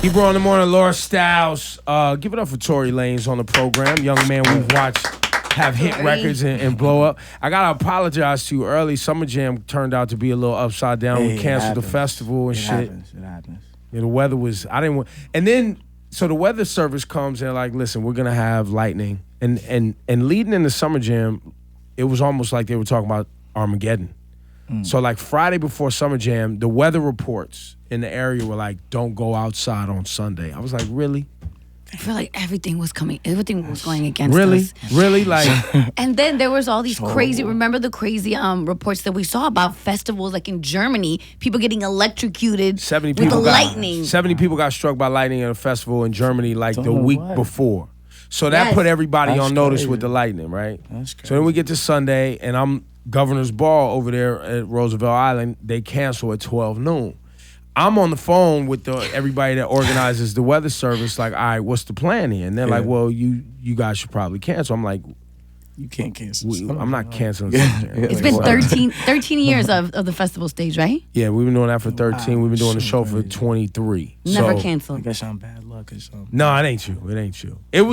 Ebro in the morning, Laura Styles. Give it up for Tory Lanez on the program. Young man we've watched have hit records and blow up. I gotta apologize to you early. Summer Jam turned out to be a little upside down. We canceled the festival and shit. It happens. Yeah, the weather was. I didn't want. And then so the weather service comes and like, listen, we're gonna have lightning and leading in the Summer Jam, it was almost like they were talking about Armageddon. So like Friday before Summer Jam, the weather reports in the area were like, don't go outside on Sunday. I was like, really? I feel like everything was going against us. Really? Like, and then there was all these crazy, remember the crazy reports that we saw about festivals like in Germany, people getting electrocuted 70 with people the lightning. 70 people got struck by lightning at a festival in Germany like the week before. So that put everybody on notice with the lightning, right? That's crazy. So then we get to Sunday and I'm Governor's Ball over there at Roosevelt Island. They cancel at 12 noon. I'm on the phone with everybody that organizes the weather service, like, all right, what's the plan here? And they're like, well, you guys should probably cancel. I'm like, you can't cancel. I'm not canceling. It's been 13 years of the festival stage, right? Yeah, we've been doing that for 13. We've been doing the show for 23. Never canceled. I guess I'm bad luck or something. No, it ain't you. It ain't you. It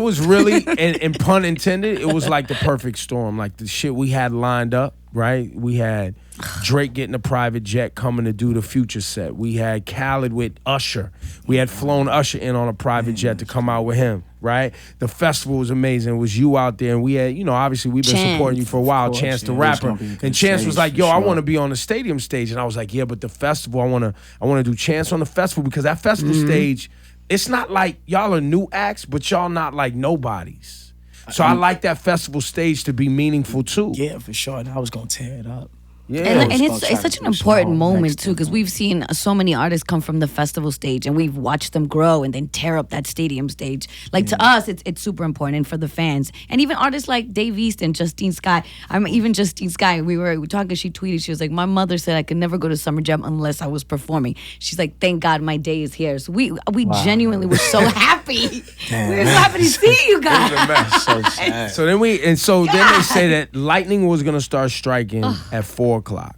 was really, and pun intended, it was like the perfect storm. Like the shit we had lined up, right? We had Drake getting a private jet coming to do the Future set. We had Khaled with Usher. We had flown Usher in on a private jet to come out with him, right? The festival was amazing. It was you out there, and we had, obviously we've been supporting you for a while, Chance the Rapper. And Chance was like, yo, I want to be on the stadium stage. And I was like, yeah, but the festival, I want to do Chance on the festival because that festival stage, it's not like y'all are new acts, but y'all not like nobodies. So I like that festival stage to be meaningful too. Yeah, for sure. And I was going to tear it up. Yeah. And it's such an important moment too, because we've seen so many artists come from the festival stage and we've watched them grow and then tear up that stadium stage. Like to us, it's super important, and for the fans, and even artists like Dave East and Justine Skye. Even Justine Skye, we were talking. She tweeted, she was like, "My mother said I could never go to Summer Jam unless I was performing." She's like, "Thank God my day is here." So we genuinely were so happy. We were so happy to see you guys. So sad. So then then they say that lightning was gonna start striking at 4 o'clock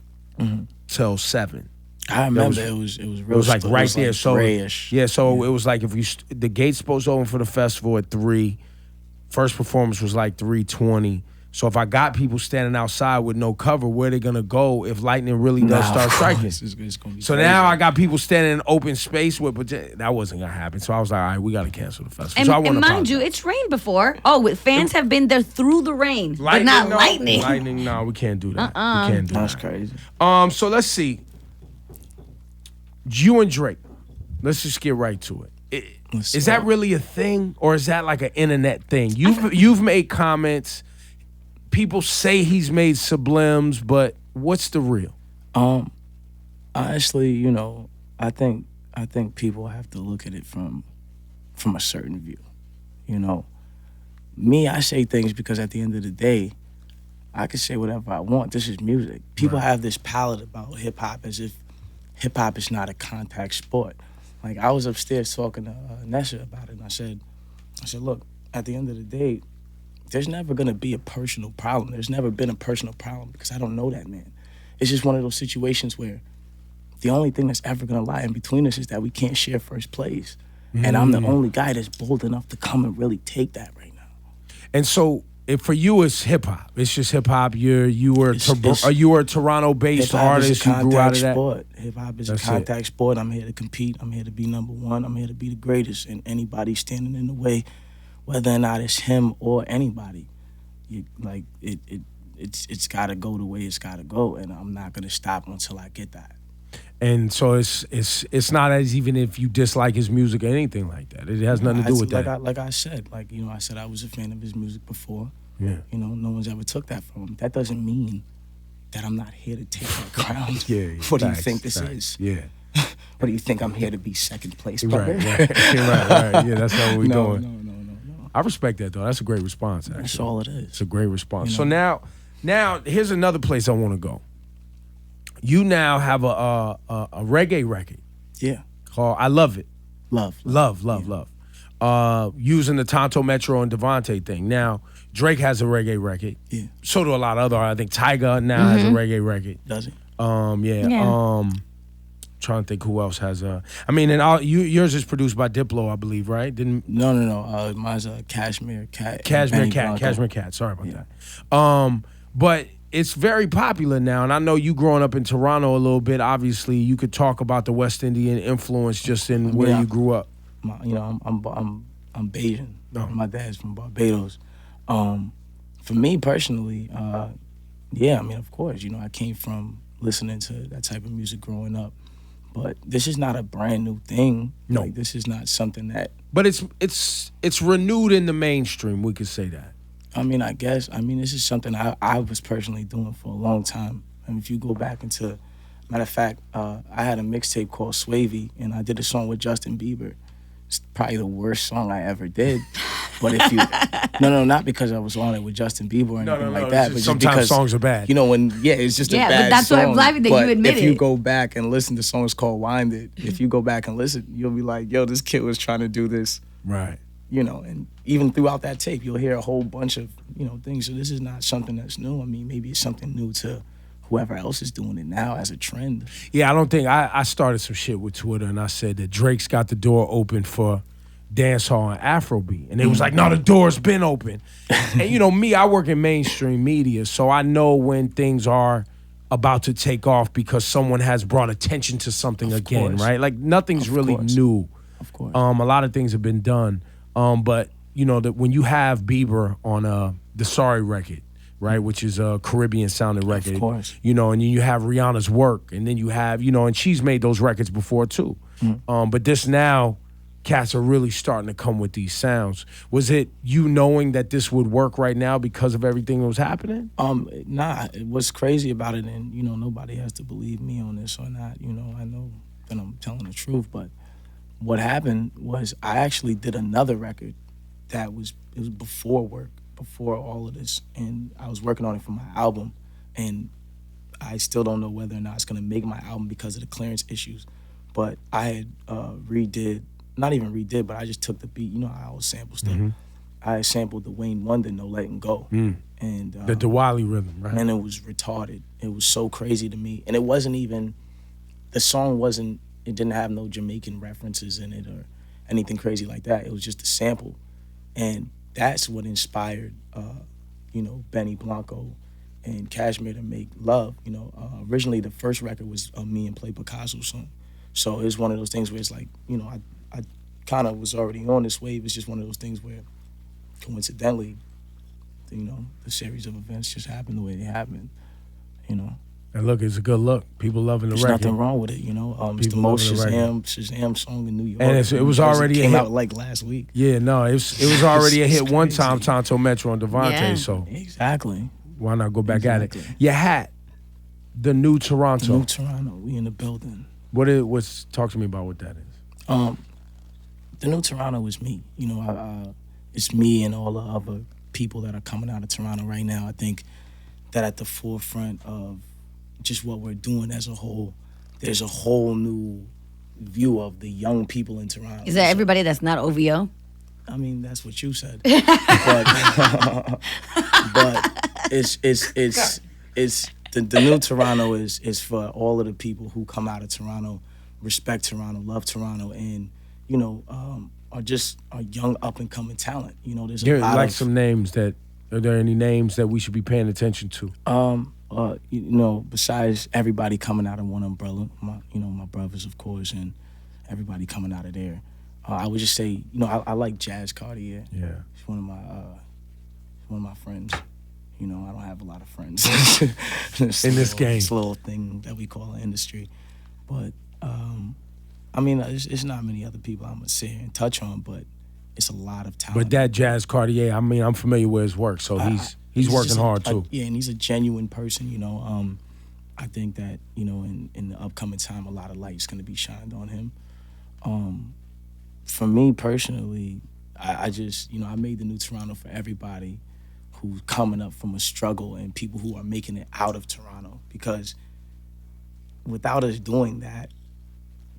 till 7. I remember it was real. It was like right there. So grayish. yeah, so it was like if the gate's supposed to open for the festival at 3. First performance was like 3:20. So if I got people standing outside with no cover, where they gonna go if lightning really does start striking? It's gonna be so crazy. now I got people standing in open space with, but that wasn't gonna happen. So I was like, all right, we gotta cancel the festival. So I and mind you, it's rained before. Fans have been there through the rain, but not lightning. Lightning, no, we can't do that. We can't do That's that. crazy. So let's see. You and Drake. Let's just get right to it. Is that really a thing, or is that like an internet thing? You've made comments. People say he's made sublims, but what's the real? Honestly, I think people have to look at it from a certain view. Me, I say things because at the end of the day, I can say whatever I want. This is music. People have this palette about hip hop as if hip hop is not a contact sport. Like I was upstairs talking to Nessa about it, and I said, look, at the end of the day, there's never gonna be a personal problem. There's never been a personal problem because I don't know that man. It's just one of those situations where the only thing that's ever gonna lie in between us is that we can't share first place. And I'm the only guy that's bold enough to come and really take that right now. And so, for you, it's hip hop. It's just hip hop. You were a Toronto-based artist. You grew out of that. Sport. Hip hop is a contact sport. I'm here to compete. I'm here to be number one. I'm here to be the greatest. And anybody standing in the way, whether or not it's him or anybody, it's got to go the way it's got to go, and I'm not gonna stop until I get that. And so it's not as even if you dislike his music or anything like that. It has nothing to do with that. Like I said, I said I was a fan of his music before. Yeah. No one's ever took that from him. That doesn't mean that I'm not here to take that crown. Yeah. What do you think this is? Yeah. What do you think I'm here to be second place? Right. Yeah, that's not what we're doing. No. I respect that though. That's a great response. Actually. That's all it is. It's a great response. So now here's another place I want to go. You now have a reggae record. Yeah. Called I Love It. Love. Using the Tonto Metro and Devontae thing. Now Drake has a reggae record. Yeah. So do a lot of other. I think Tyga now has a reggae record. Does he? Yeah. Trying to think who else has I mean, and yours is produced by Diplo, I believe, right? No. Mine's a Cashmere Cat. Cashmere Cat. Sorry about that. But it's very popular now, and I know you growing up in Toronto a little bit. Obviously, you could talk about the West Indian influence just in where you grew up. I'm Bayesian. Oh. My dad's from Barbados. For me personally, I mean, of course, I came from listening to that type of music growing up. But this is not a brand new thing. No, like, this is not something that. But it's renewed in the mainstream. We could say that. I mean, I guess. I mean, this is something I was personally doing for a long time. I mean, if you go back into, matter of fact, I had a mixtape called Swavy, and I did a song with Justin Bieber. It's probably the worst song I ever did. But if you, no, not because I was on it with Justin Bieber or anything like that, but just sometimes because songs are bad. It's just a bad song. Yeah, but that's why I'm glad that you admit it. If you go back and listen to songs called Winded, if you go back and listen, you'll be like, yo, this kid was trying to do this. Right. And even throughout that tape, you'll hear a whole bunch of, things. So this is not something that's new. I mean, maybe it's something new to whoever else is doing it now as a trend. Yeah, I don't think, I started some shit with Twitter, and I said that Drake's got the door open for dancehall and Afrobeat. And they was like, no, the door's been open. And me, I work in mainstream media, so I know when things are about to take off because someone has brought attention to something again, right? Like, nothing's really new. Of course. A lot of things have been done. But, that when you have Bieber on the Sorry record, right, which is a Caribbean-sounding record, of course. And then you have Rihanna's Work, and then you have, and she's made those records before, too. But this now, cats are really starting to come with these sounds. Was it you knowing that this would work right now because of everything that was happening? Nah, what's crazy about it, and nobody has to believe me on this or not, I know that I'm telling the truth, but what happened was I actually did another record it was before work, before all of this, and I was working on it for my album, and I still don't know whether or not it's gonna make my album because of the clearance issues, but I had not even redid, but I just took the beat. I always sample stuff. I sampled the Wayne Wonder No Letting Go. And the Diwali rhythm, right? And it was retarded. It was so crazy to me. And it wasn't even, the song wasn't, it didn't have no Jamaican references in it or anything crazy like that. It was just a sample. And that's what inspired, Benny Blanco and Cashmere to make Love. Originally the first record was a me and Play Picasso song. So it was one of those things where it's like, I kind of was already on this wave. It's just one of those things where, coincidentally, the series of events just happened the way they happened, And look, it's a good look. People loving the record. There's nothing wrong with it, It's the most Shazam song in New York. And it was already came out like last week. Yeah, no, it was already a hit one time, Tonto Metro and Devontae. Yeah. So exactly. Why not go back at it? Your hat, the New Toronto. The New Toronto, we in the building. Talk to me about what that is. The New Toronto is me. It's me and all the other people that are coming out of Toronto right now. I think that at the forefront of just what we're doing as a whole, there's a whole new view of the young people in Toronto. Is that everybody that's not OVO? I mean, that's what you said. but it's the New Toronto is for all of the people who come out of Toronto, respect Toronto, love Toronto, and are young up and coming talent. There's a lot of some names that. Are there any names that we should be paying attention to? Besides everybody coming out of one umbrella, my brothers, of course, and everybody coming out of there. I would just say, I like Jazz Cartier. Yeah, he's one of my friends. I don't have a lot of friends in this game. This little thing that we call an industry, but it's not many other people I'm gonna sit here and touch on, but it's a lot of talent. But that Jazz Cartier, I'm familiar with his work, so he's working hard too. And he's a genuine person. I think that in the upcoming time, a lot of light's gonna be shined on him. For me personally, I just I made the New Toronto for everybody who's coming up from a struggle and people who are making it out of Toronto, because without us doing that,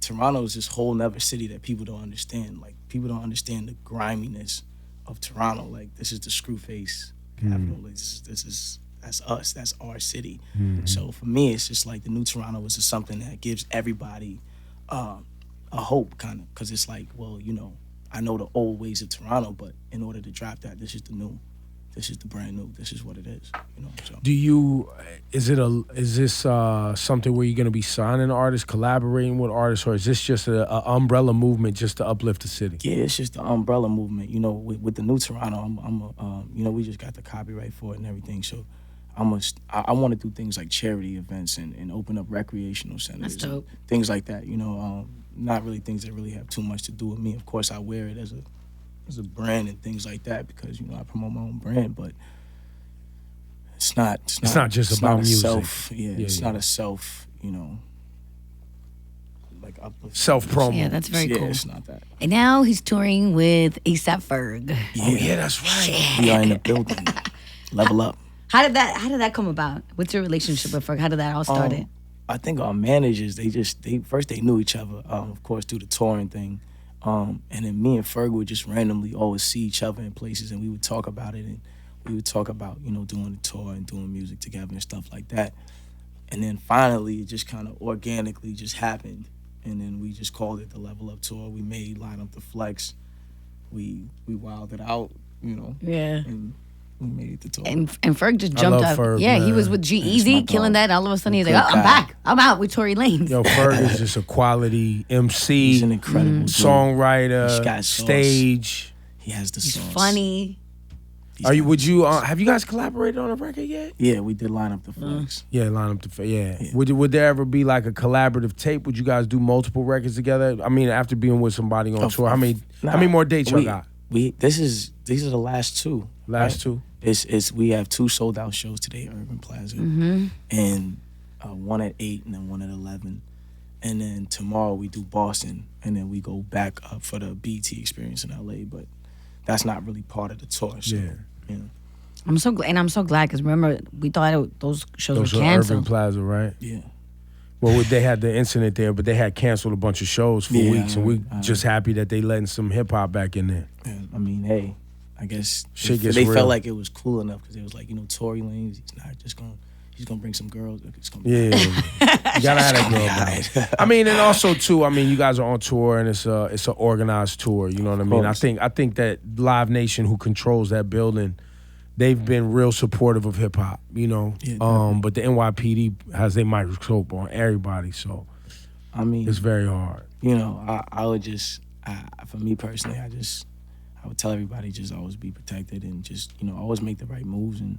Toronto is this whole nother city that people don't understand. Like, people don't understand the griminess of Toronto. Like, this is the Screwface capital. Like, this that's us. That's our city. Mm-hmm. So for me, it's just like the New Toronto is just something that gives everybody a hope, kind of, because it's like, well, you know, I know the old ways of Toronto, but in order to drop that, this is the new. This is the brand new. This is what it is. You know. So. Is this something where you're gonna be signing artists, collaborating with artists, or is this just a umbrella movement just to uplift the city? Yeah, it's just the umbrella movement. You know, with the New Toronto, you know, we just got the copyright for it and everything. So, I want to do things like charity events and open up recreational centers. That's dope. Things like that. You know, not really things that really have too much to do with me. Of course, I wear it as a brand and things like that because, you know, I promote my own brand, but it's not just about music. It's not a self, you know, like uplift. Self promo. Yeah, that's very cool. It's not that. And now he's touring with A$AP Ferg. Yeah. Oh yeah, that's right. We are in the building. Level up. How did that come about? What's your relationship with Ferg? How did that all start? I think our managers, they first knew each other, of course, through the touring thing. And then me and Ferg would just randomly always see each other in places, and we would talk about it, and we would talk about, you know, doing the tour and doing music together and stuff like that. And then finally, it just kind of organically just happened, and then we just called it the Level Up Tour. We made Line Up the Flex. We wilded out, you know. Yeah. And we made it the tour. And Ferg just jumped up. Ferg, yeah, man. he was with G-Eazy, killing that. All of a sudden, he's like, oh, I'm back. I'm out with Tory Lanez. Yo, Ferg is just a quality MC. He's an incredible dude. Songwriter, He's got sauce. Stage. He has the He's sauce. funny. Have you guys collaborated on a record yet? Yeah, we did Line Up the Flex. Yeah, yeah. Would there ever be like a collaborative tape? Would you guys do multiple records together? I mean, after being with somebody on tour, how many more dates y'all got? These are the last two. Two? We have 2 sold out shows today at Urban Plaza, and one at 8 and then one at 11, and then tomorrow we do Boston, and then we go back up for the BT Experience in LA. But that's not really part of the tour. So, yeah. I'm so glad because remember we thought those shows Those were were canceled. Urban Plaza, right? Yeah. Well, they had the incident there, but they had canceled a bunch of shows for weeks, and we just happy that they letting some hip hop back in there. I mean, hey, I guess Shit gets they real. felt like it was cool enough because it was like, you know, Tory Lanez, he's gonna bring some girls. It's gonna be Yeah, you gotta have that girl. I mean, and also too, I mean, you guys are on tour, and it's an organized tour. You know what I mean? I think that Live Nation, who controls that building, they've been real supportive of hip hop. You know, but the NYPD has their microscope on everybody, so I mean, it's very hard. You know, I would just, for me personally, I would tell everybody just always be protected and just, you know, always make the right moves and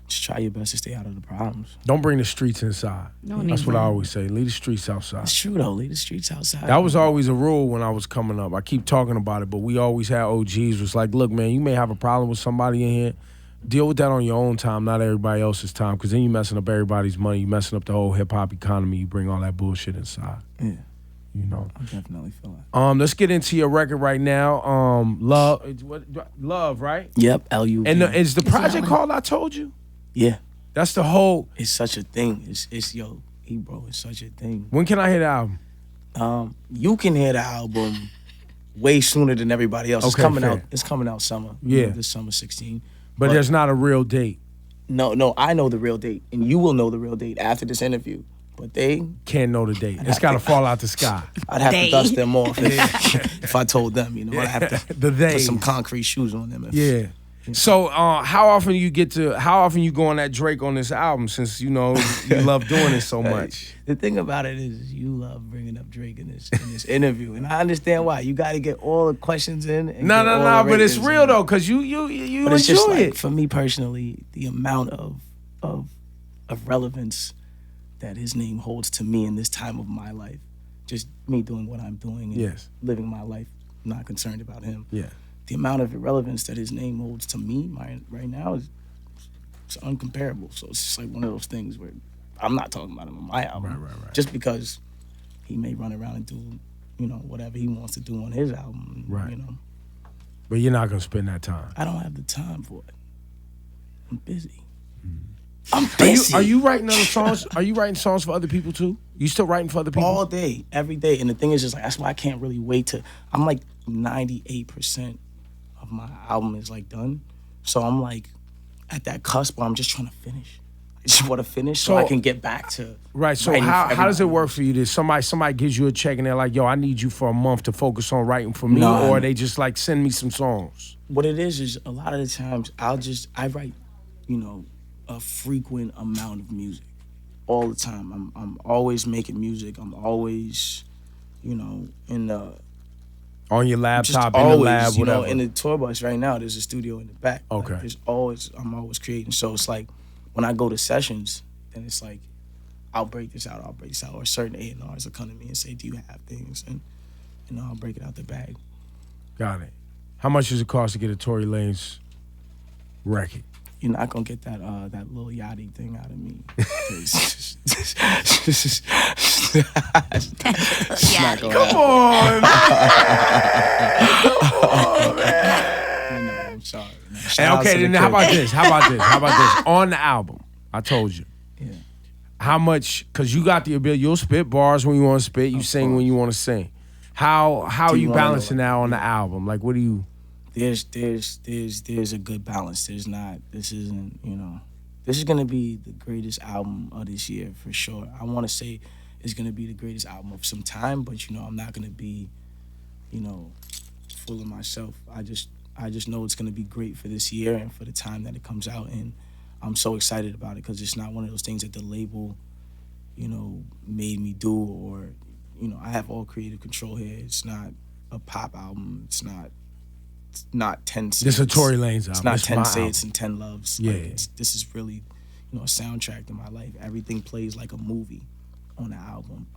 just try your best to stay out of the problems. Don't bring the streets inside. That's what I always say. Leave the streets outside. It's true though. Leave the streets outside. That was always a rule when I was coming up. I keep talking about it, but we always had OGs was like, look, man, you may have a problem with somebody in here. Deal with that on your own time, not everybody else's time, because then you're messing up everybody's money. You're messing up the whole hip-hop economy. You bring all that bullshit inside. Yeah. You know. I definitely feel that. Let's get into your record right now. Love, right? Yep, LU. And is the project called I Told You? Yeah. That's the whole. It's such a thing. It's bro, it's such a thing. When can I hear the album? You can hear the album way sooner than everybody else. Okay, it's coming out summer. Yeah. This summer 16. But there's not a real date. No, I know the real date, and you will know the real date after this interview. But they can't know the date. It's got to fall out the sky. I'd have to dust them off if I told them. You know, I'd have to put some concrete shoes on them. Yeah. So how often you go on that Drake on this album, since you know you love doing it so much? The thing about it is you love bringing up Drake in this interview, and I understand why. You got to get all the questions in. No, but it's real though, because you but it's enjoy just like, it. for me personally, the amount of relevance that his name holds to me in this time of my life, just me doing what I'm doing and living my life, not concerned about him. Yeah. The amount of irrelevance that his name holds to me right now is uncomparable. So it's just like one of those things where I'm not talking about him on my album. Right. Just because he may run around and do, you know, whatever he wants to do on his album. Right. You know. But you're not gonna spend that time. I don't have the time for it. I'm busy. Mm-hmm. I'm busy. Are you writing other songs? Are you writing songs for other people too? You still writing for other people? All day, every day. And the thing is just like, that's why I can't really wait to, I'm like 98% of my album is like done. So I'm like, at that cusp where I'm just trying to finish. I just want to finish so I can get back to right. So how does it work for you? That somebody gives you a check and they're like, yo, I need you for a month to focus on writing for me, or they just like send me some songs? What it is a lot of the times I write, a frequent amount of music all the time. I'm always making music. I'm always, in the on your laptop, in the lab, whatever. In the tour bus right now, there's a studio in the back. Okay. Like, I'm always creating. So it's like when I go to sessions, then it's like, I'll break this out, or certain A&Rs will come to me and say, do you have things? And, I'll break it out the bag. Got it. How much does it cost to get a Tory Lanez record? You're not gonna get that little Yachty thing out of me. Come on, I'm sorry. And okay, then how about this? On the album, I told you. Yeah. How much? Because you got the ability. You'll spit bars when you want to spit. You sing when you want to sing. How are you balancing that on the album? Like, what do you? There's a good balance. This isn't, this is gonna be the greatest album of this year for sure. I want to say it's gonna be the greatest album of some time, but I'm not gonna be, full of myself. I just know it's gonna be great for this year and for the time that it comes out, and I'm so excited about it because it's not one of those things that the label, made me do, or, I have all creative control here. It's not a pop album. It's not 10 Say. This is a Tory Lanez album. It's not 10 Say It's and 10 Loves. Yeah. This is really, a soundtrack to my life. Everything plays like a movie on the album.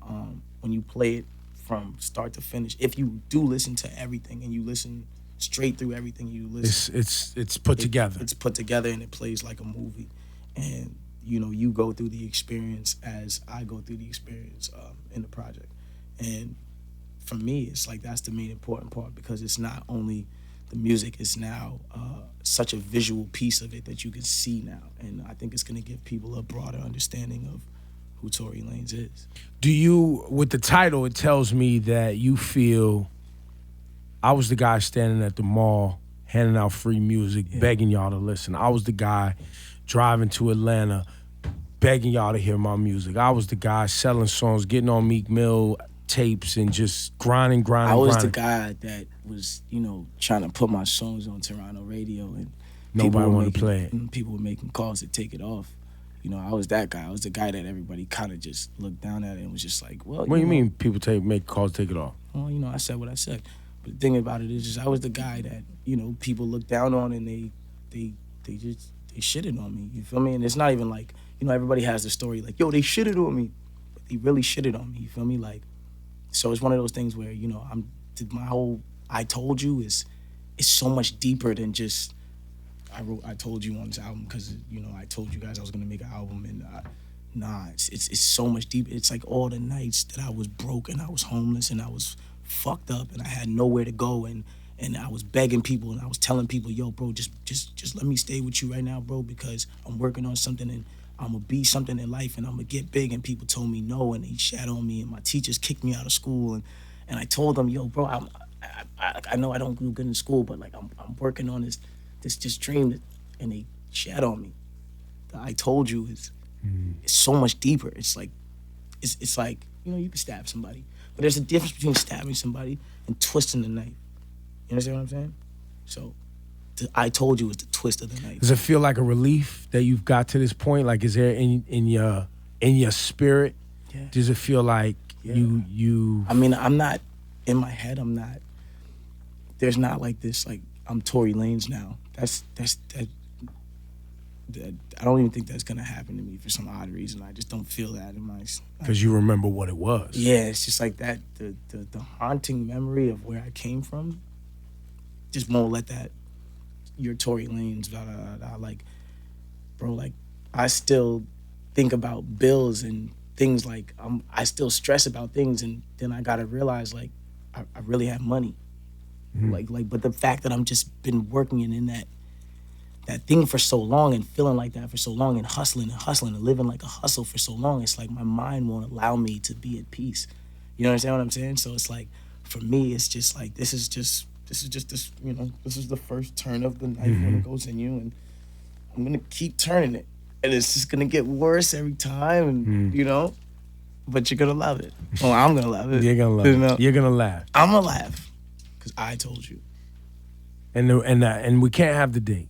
When you play it from start to finish, if you do listen to everything and you listen straight through everything you listen, it's put together. It's put together and it plays like a movie. And you go through the experience as I go through the experience in the project. And for me, it's like that's the main important part because it's not only the music, is now such a visual piece of it that you can see now. And I think it's going to give people a broader understanding of who Tory Lanez is. Do you, with the title, it tells me that you feel I was the guy standing at the mall handing out free music, begging y'all to listen. I was the guy driving to Atlanta, begging y'all to hear my music. I was the guy selling songs, getting on Meek Mill tapes and just grinding. I was the guy that was, trying to put my songs on Toronto radio and nobody wanted to play it. People were making calls to take it off. I was that guy. I was the guy that everybody kind of just looked down at it and was just like, well, what do you mean people make calls to take it off? Well, I said what I said. But the thing about it is just I was the guy that, people looked down on and they shitted on me. You feel me? And it's not even like, everybody has the story like, yo, they shitted on me. But they really shitted on me. You feel me? Like, so it's one of those things where, my whole I told you is so much deeper than just I told you on this album because, I told you guys I was going to make an album and it's so much deeper. It's like all the nights that I was broke and I was homeless and I was fucked up and I had nowhere to go and I was begging people and I was telling people, yo, bro, just let me stay with you right now, bro, because I'm working on something and I'm gonna be something in life and I'm gonna get big. And people told me no and they shat on me and my teachers kicked me out of school and I told them, yo, bro, I know I don't do good in school, but like I'm working on this dream and they shat on me. The I told you is so much deeper. It's like you can stab somebody, but there's a difference between stabbing somebody and twisting the knife. You understand what I'm saying? So I told you is the twist of the knife. Does it feel like a relief that you've got to this point? Like, is there in your spirit? Yeah. Does it feel like you? I mean, I'm not in my head. I'm not. There's not like this. Like I'm Tory Lanez now. That. I don't even think that's gonna happen to me for some odd reason. I just don't feel that in my. Because you remember what it was. Yeah, it's just like that. The haunting memory of where I came from. Just won't let that. You're Tory Lanez, blah, blah, blah, blah. Like, bro, like, I still think about bills and things like, I still stress about things and then I gotta realize, like, I really have money. Mm-hmm. Like, but the fact that I'm just been working and in that thing for so long and feeling like that for so long and hustling and living like a hustle for so long, it's like my mind won't allow me to be at peace. You understand what I'm saying? So it's like, for me, it's just like, this is the first turn of the knife when it goes in you, and I'm gonna keep turning it, and it's just gonna get worse every time, and you know. But you're gonna love it. Oh, I'm gonna love it. You're gonna love it. You're gonna laugh. I'm gonna laugh, cause I told you. And we can't have the date.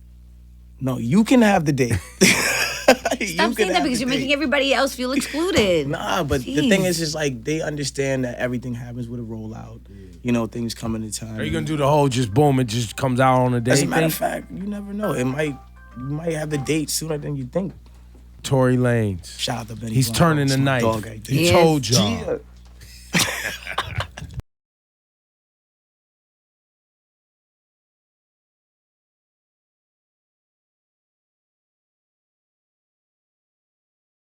No, you can have the date. Stop saying that because you're making everybody else feel excluded. Nah, but the thing is like they understand that everything happens with a rollout. You know, things come into time. Are you gonna do the whole just boom, it just comes out on a day? As a matter of fact, you never know. You might have the date sooner than you think. Tory Lanez. Shout out to Benny. He's Blanco. turning the It's my knife. dog right there. He told y'all.